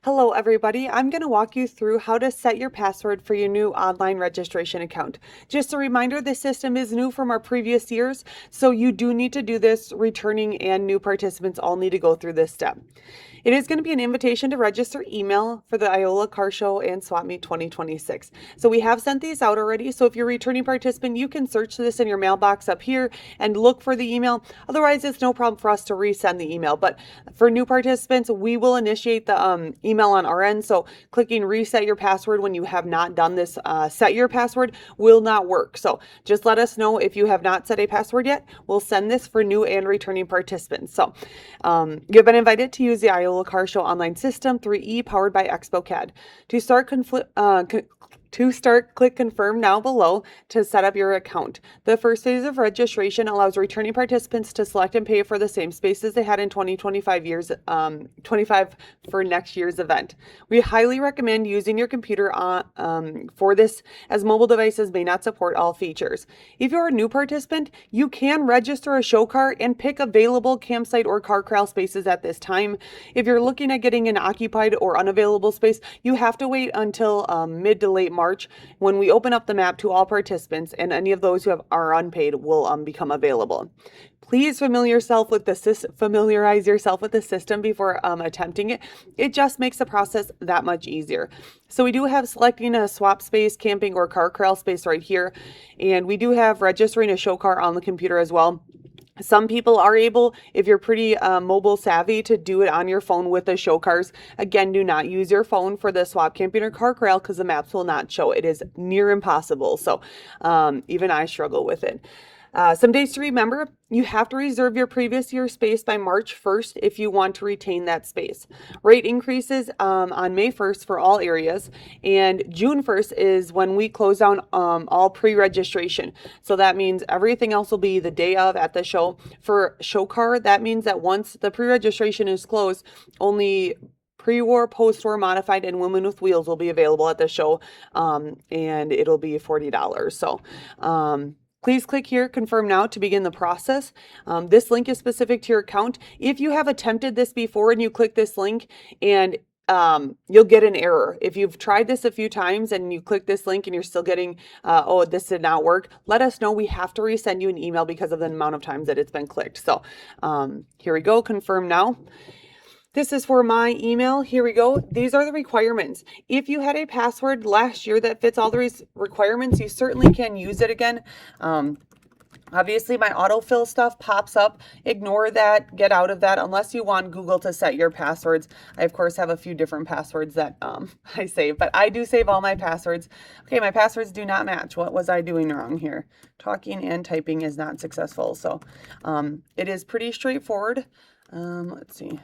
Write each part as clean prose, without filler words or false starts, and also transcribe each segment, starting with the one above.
Hello everybody, I'm going to walk you through how to set your password for your new online registration account. Just a reminder, this system is new from our previous years, so you do need to do this. Returning and new participants all need to go through this step. It is going to be an invitation to register email for the Iola Car Show and Swap Meet 2026. So we have sent these out already, so if you're a returning participant, you can search this in your mailbox up here and look for the email. Otherwise, it's no problem for us to resend the email. But for new participants, we will initiate the email on our end. So clicking reset your password when you have not done this, set your password, will not work. So just let us know if you have not set a password yet. We'll send this for new and returning participants. So you've been invited to use the Iola Car Show online system 3E powered by EXPOCAD. To start, click confirm now below to set up your account. The first phase of registration allows returning participants to select and pay for the same spaces they had in 25 for next year's event. We highly recommend using your computer for this, as mobile devices may not support all features. If you're a new participant, you can register a show car and pick available campsite or car corral spaces at this time. If you're looking at getting an occupied or unavailable space, you have to wait until mid to late March when we open up the map to all participants, and any of those who are unpaid will become available. Please familiarize yourself with the system before attempting it. It just makes the process that much easier. So we do have selecting a swap space, camping, or car corral space right here, and we do have registering a show car on the computer as well. Some people are able, if you're pretty mobile savvy, to do it on your phone with the show cars. Again, do not use your phone for the swap camping or car corral because the maps will not show. It is near impossible. So even I struggle with it. Some dates to remember: you have to reserve your previous year's space by March 1st if you want to retain that space. Rate increases on May 1st for all areas, and June 1st is when we close down all pre-registration. So that means everything else will be the day of at the show. For show car, that means that once the pre-registration is closed, only pre-war, post-war, modified, and women with wheels will be available at the show, and it'll be $40. So please click here, confirm now, to begin the process. This link is specific to your account. If you have attempted this before and you click this link and you'll get an error. If you've tried this a few times and you click this link and you're still getting, oh, this did not work, let us know. We have to resend you an email because of the amount of times that it's been clicked. So here we go, confirm now. This is for my email. Here we go. These are the requirements. If you had a password last year that fits all the requirements, you certainly can use it again. Obviously, my autofill stuff pops up. Ignore that. Get out of that unless you want Google to set your passwords. I, of course, have a few different passwords that I save, but I do save all my passwords. Okay, my passwords do not match. What was I doing wrong here? Talking and typing is not successful. So it is pretty straightforward. Let's see.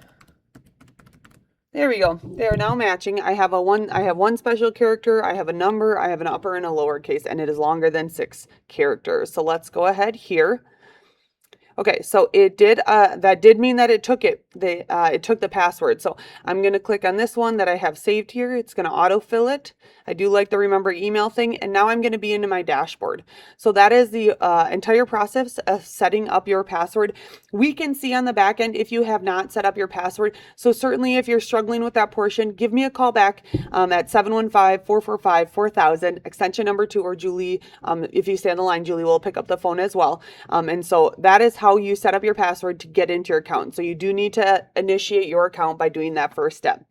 There we go. They are now matching. I have one special character, I have a number, I have an upper and a lowercase, and it is longer than 6 characters. So let's go ahead here. Okay, so it did, that did mean that it took it took the password. So I'm going to click on this one that I have saved here. It's going to autofill it. I do like the remember email thing. And now I'm going to be into my dashboard. So that is the entire process of setting up your password. We can see on the back end if you have not set up your password. So certainly if you're struggling with that portion, give me a call back at 715-445-4000, extension number 2, or Julie, if you stay on the line, Julie will pick up the phone as well. And so that is how you set up your password to get into your account. So you do need to initiate your account by doing that first step.